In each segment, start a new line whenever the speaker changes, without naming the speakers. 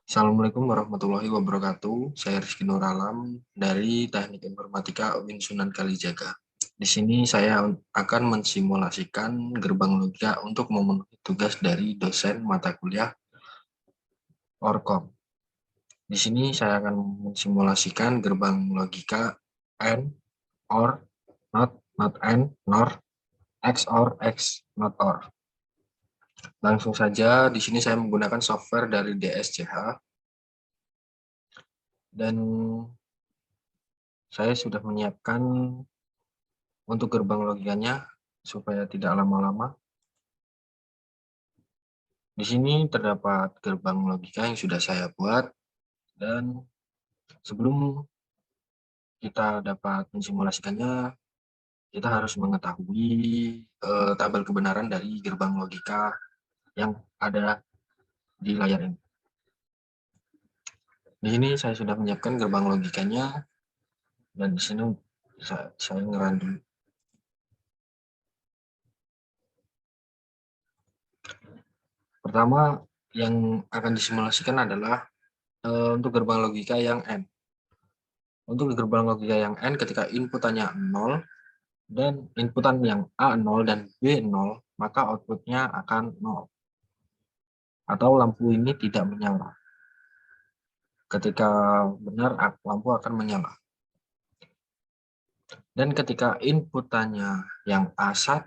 Assalamualaikum warahmatullahi wabarakatuh. Saya Rizky Nur Alam dari Teknik Informatika UIN Sunan Kalijaga. Di sini saya akan mensimulasikan gerbang logika untuk memenuhi tugas dari dosen mata kuliah Orkom. Di sini saya akan mensimulasikan gerbang logika AND, OR, not AND, NOR, XOR, X, not OR. Langsung saja, di sini saya menggunakan software dari DSCH dan saya sudah menyiapkan untuk gerbang logikanya supaya tidak lama-lama. Di sini terdapat gerbang logika yang sudah saya buat, dan sebelum kita dapat mensimulasikannya, kita harus mengetahui tabel kebenaran dari gerbang logika yang ada di layar ini. Di sini saya sudah menyiapkan gerbang logikanya, dan di sini saya ngeran dulu. Pertama yang akan disimulasikan adalah untuk gerbang logika yang N. Untuk gerbang logika yang N, ketika inputannya 0 dan inputan yang A0 dan B0, maka outputnya akan 0. Atau lampu ini tidak menyala. Ketika benar, lampu akan menyala. Dan ketika inputannya yang A1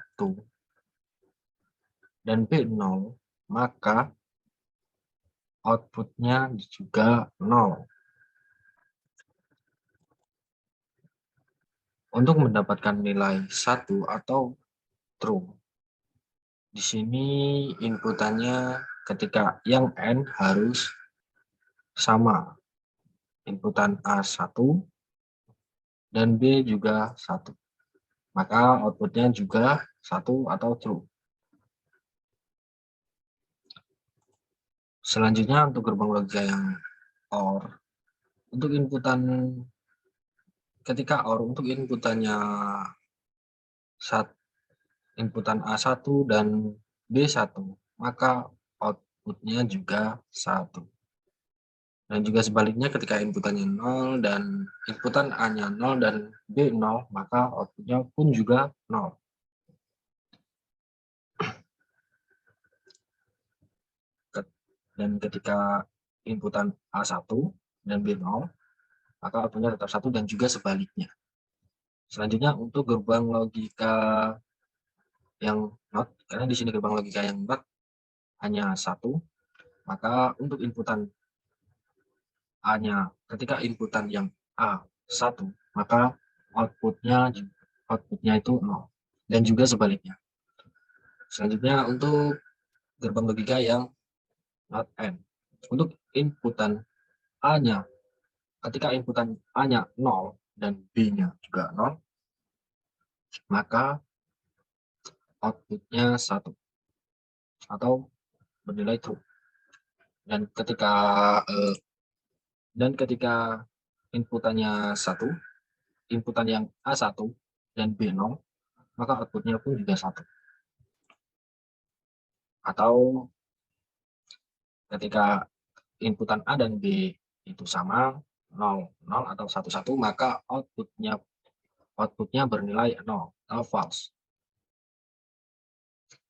dan B0, maka outputnya juga 0. Untuk mendapatkan nilai 1 atau true, di sini inputannya ketika yang N harus sama. Inputan A1 dan B juga 1. Maka outputnya juga 1 atau true. Selanjutnya untuk gerbang logika yang OR, untuk inputan ketika OR, untuk inputannya inputan A1 dan B1, maka outputnya juga 1. Dan juga sebaliknya, ketika inputannya 0 dan inputan A-nya 0 dan B0, maka outputnya pun juga 0. Dan ketika inputan A1 dan B0, maka outputnya tetap 1 dan juga sebaliknya. Selanjutnya untuk gerbang logika yang NOT, karena di sini gerbang logika yang NOT hanya 1, maka untuk inputan A-nya, ketika inputan yang A1, maka outputnya itu 0. Dan juga sebaliknya. Selanjutnya untuk gerbang logika yang NOT AND. Untuk inputan A-nya, ketika inputan A-nya 0 dan B-nya juga 0, maka outputnya 1 atau bernilai true. Dan ketika inputannya 1, inputan yang A1 dan B0, maka outputnya pun juga 1. Atau ketika inputan A dan B itu sama, 0, 0 atau 1, 1, maka outputnya bernilai 0 atau false.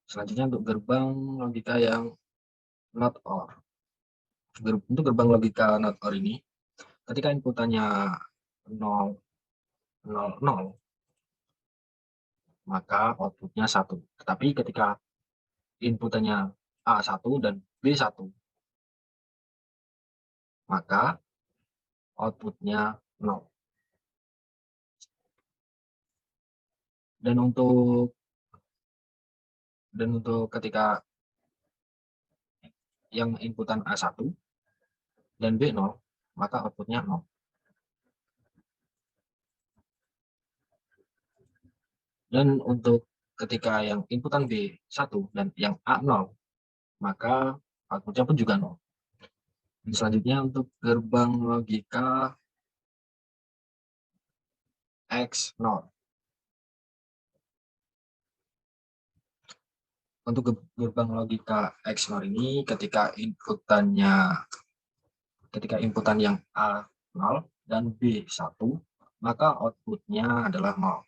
Selanjutnya untuk gerbang logika yang not OR. Untuk gerbang logika not OR ini, ketika inputannya 0, 0, 0, maka outputnya 1. Tetapi ketika inputannya A1 dan B1, maka outputnya 0. Dan untuk ketika yang inputan A1 dan B0, maka outputnya 0. Dan untuk ketika yang inputan B1 dan yang A0, maka outputnya pun juga 0. Dan selanjutnya untuk gerbang logika X0. Untuk gerbang logika X0 ini, ketika inputannya ketika inputan yang A 0 dan B 1, maka outputnya adalah 0.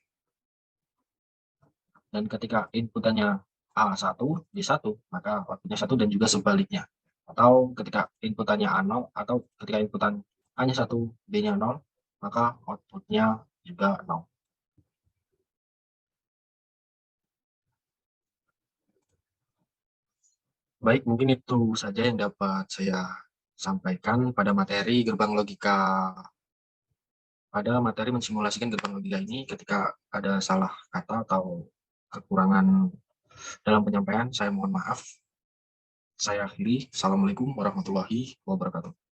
Dan ketika inputannya A1, B1, maka outputnya 1 dan juga sebaliknya. Atau ketika inputannya A0 atau ketika inputan A-nya 1, B-nya 0, maka outputnya juga 0. Baik, mungkin itu saja yang dapat saya sampaikan pada materi mensimulasikan gerbang logika ini. Ketika ada salah kata atau kekurangan dalam penyampaian, saya mohon maaf. Saya akhiri. Assalamualaikum warahmatullahi wabarakatuh.